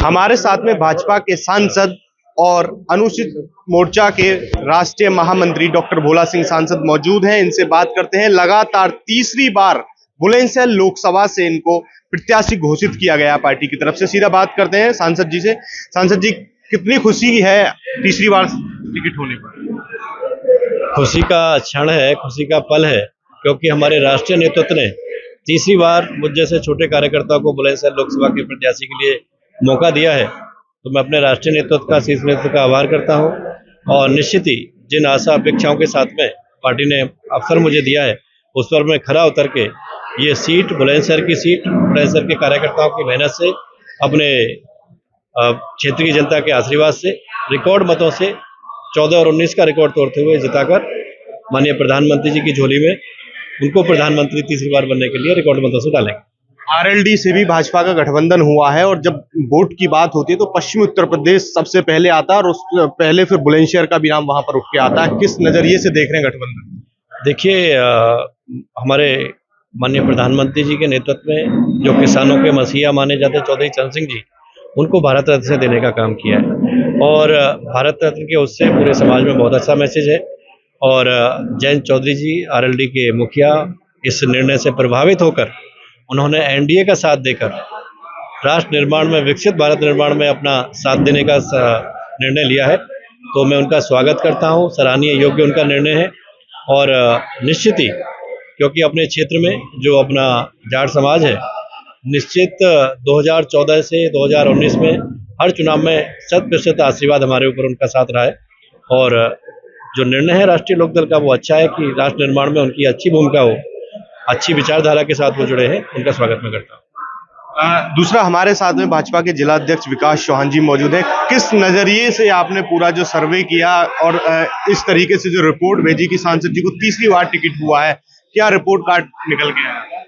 हमारे साथ में भाजपा के सांसद और अनुसूचित मोर्चा के राष्ट्रीय महामंत्री डॉक्टर भोला सिंह सांसद मौजूद हैं। इनसे बात करते हैं। लगातार तीसरी बार बुलंदशहर लोकसभा से इनको प्रत्याशी घोषित किया गया पार्टी की तरफ से। सीधा बात करते हैं सांसद जी से। सांसद जी, कितनी खुशी है तीसरी बार टिकट होने पर? खुशी का क्षण है, खुशी का पल है, क्योंकि हमारे राष्ट्रीय नेतृत्व ने तीसरी बार मुझ जैसे छोटे कार्यकर्ताओं को बुलंदशहर लोकसभा के प्रत्याशी के लिए मौका दिया है। तो मैं अपने राष्ट्रीय नेतृत्व का, शीर्ष नेतृत्व का आभार करता हूं और निश्चित ही जिन आशा अपेक्षाओं के साथ में पार्टी ने अवसर मुझे दिया है उस पर मैं खरा उतर के ये सीट, बुलंदशहर की सीट, बुलंदशहर के कार्यकर्ताओं की मेहनत से, अपने क्षेत्र की जनता के आशीर्वाद से, रिकॉर्ड मतों से 14 और 19 का रिकॉर्ड तोड़ते हुए जिताकर माननीय प्रधानमंत्री जी की झोली में उनको प्रधानमंत्री तीसरी बार बनने के लिए रिकॉर्ड मतों से डालेंगे। आरएलडी से भी भाजपा का गठबंधन हुआ है और जब वोट की बात होती है तो पश्चिमी उत्तर प्रदेश सबसे पहले आता है और उस पहले फिर बुलंदशहर का भी नाम वहां पर उठ के आता है। किस नजरिए से देख रहे हैं गठबंधन? देखिए, हमारे माननीय प्रधानमंत्री जी के नेतृत्व में जो किसानों के मसीहा माने जाते चौधरी चरण सिंह जी, उनको भारत रत्न से देने का काम किया है और भारत रत्न के उससे पूरे समाज में बहुत अच्छा मैसेज है। और जयंत चौधरी जी, आरएलडी के मुखिया, इस निर्णय से प्रभावित होकर उन्होंने एनडीए का साथ देकर राष्ट्र निर्माण में, विकसित भारत निर्माण में अपना साथ देने का निर्णय लिया है। तो मैं उनका स्वागत करता हूं, सराहनीय योग्य उनका निर्णय है। और निश्चित ही, क्योंकि अपने क्षेत्र में जो अपना जाट समाज है, निश्चित 2014 से 2019 में हर चुनाव में 100% आशीर्वाद हमारे ऊपर उनका साथ रहा है। और जो निर्णय है राष्ट्रीय लोकदल का, वो अच्छा है कि राष्ट्र निर्माण में उनकी अच्छी भूमिका हो, अच्छी विचारधारा के साथ वो जुड़े हैं। उनका स्वागत मैं करता हूँ। दूसरा, हमारे साथ में भाजपा के जिला अध्यक्ष विकास चौहान जी मौजूद है। किस नजरिए से आपने पूरा जो सर्वे किया और इस तरीके से जो रिपोर्ट भेजी कि सांसद जी को तीसरी बार टिकट हुआ है, क्या रिपोर्ट कार्ड निकल गया है?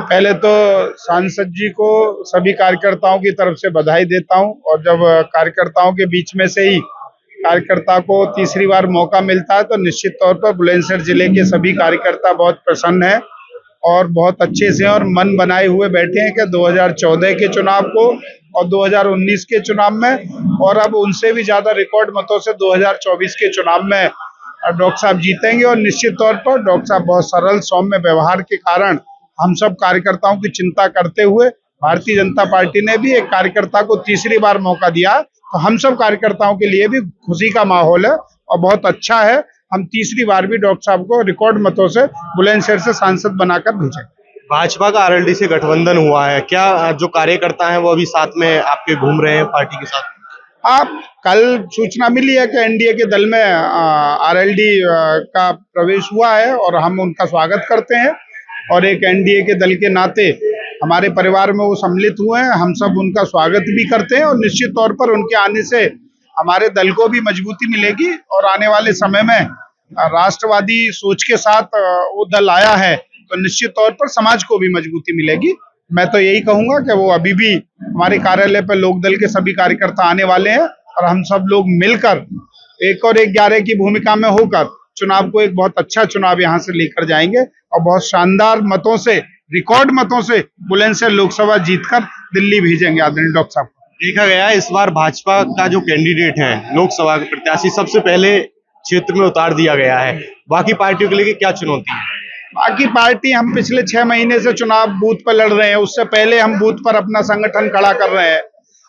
पहले तो सांसद जी को सभी कार्यकर्ताओं की तरफ से बधाई देता हूं। और जब कार्यकर्ताओं के बीच में से ही कार्यकर्ता को तीसरी बार मौका मिलता है तो निश्चित तौर पर बुलंदशहर जिले के सभी कार्यकर्ता बहुत प्रसन्न हैं और बहुत अच्छे से और मन बनाए हुए बैठे हैं कि 2014 के चुनाव को और 2019 के चुनाव में और अब उनसे भी ज्यादा रिकॉर्ड मतों से 2024 के चुनाव में डॉक्टर साहब जीतेंगे। और निश्चित तौर पर डॉक्टर साहब बहुत सरल सौम्य व्यवहार के कारण हम सब कार्यकर्ताओं की चिंता करते हुए भारतीय जनता पार्टी ने भी एक कार्यकर्ता को तीसरी बार मौका दिया, तो हम सब कार्यकर्ताओं के लिए भी खुशी का माहौल है और बहुत अच्छा है। हम तीसरी बार भी डॉक्टर साहब को रिकॉर्ड मतों से बुलंदशहर से सांसद बनाकर भेजेंगे। भाजपा का आरएलडी से गठबंधन हुआ है, क्या जो कार्यकर्ता हैं वो अभी साथ में आपके घूम रहे हैं पार्टी के साथ? आप कल सूचना मिली है कि एनडीए के दल में आरएलडी का प्रवेश हुआ है और हम उनका स्वागत करते हैं और एक एनडीए के दल के नाते हमारे परिवार में वो सम्मिलित हुए हैं। हम सब उनका स्वागत भी करते हैं और निश्चित तौर पर उनके आने से हमारे दल को भी मजबूती मिलेगी और आने वाले समय में राष्ट्रवादी सोच के साथ वो दल आया है तो निश्चित तौर पर समाज को भी मजबूती मिलेगी। मैं तो यही कहूंगा कि वो अभी भी हमारे कार्यालय पर लोकदल के सभी कार्यकर्ता आने वाले हैं और हम सब लोग मिलकर 1 और 11 की भूमिका में होकर चुनाव को एक बहुत अच्छा चुनाव यहाँ से लेकर जाएंगे और बहुत शानदार मतों से, रिकॉर्ड मतों से बुलंदशहर लोकसभा जीतकर दिल्ली भेजेंगे आदरणीय डॉक्टर साहब। देखा गया इस बार भाजपा का जो कैंडिडेट है लोकसभा के प्रत्याशी सबसे पहले क्षेत्र में उतार दिया गया है। बाकी पार्टियों के लिए क्या चुनौती है? बाकी पार्टी, हम पिछले 6 महीने से चुनाव बूथ पर लड़ रहे हैं, उससे पहले हम बूथ पर अपना संगठन खड़ा कर रहे हैं।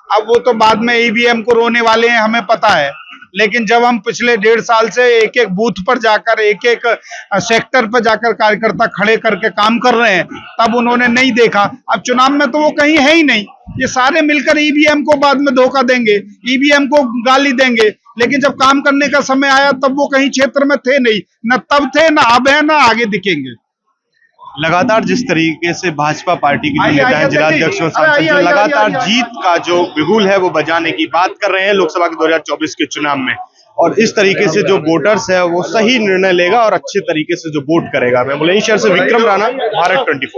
अब वो तो बाद में ईवीएम को रोने वाले हैं, हमें पता है, लेकिन जब हम पिछले 1.5 साल से एक एक बूथ पर जाकर, एक एक सेक्टर पर जाकर कार्यकर्ता खड़े करके काम कर रहे हैं, तब उन्होंने नहीं देखा। अब चुनाव में तो वो कहीं है ही नहीं। ये सारे मिलकर ईवीएम को बाद में धोखा देंगे, ईवीएम को गाली देंगे, लेकिन जब काम करने का समय आया तब वो कहीं क्षेत्र में थे नहीं, न तब थे, न अब है, न आगे दिखेंगे। लगातार जिस तरीके से भाजपा पार्टी की जो नेता है, जिला अध्यक्ष और सांसद लगातार जीत का जो बिगुल है वो बजाने की बात कर रहे हैं लोकसभा के 2024 के चुनाव में, और इस तरीके से जो वोटर्स है वो सही निर्णय लेगा और अच्छे तरीके से जो वोट करेगा। मैं बुलंदशहर से विक्रम राणा, भारत 24।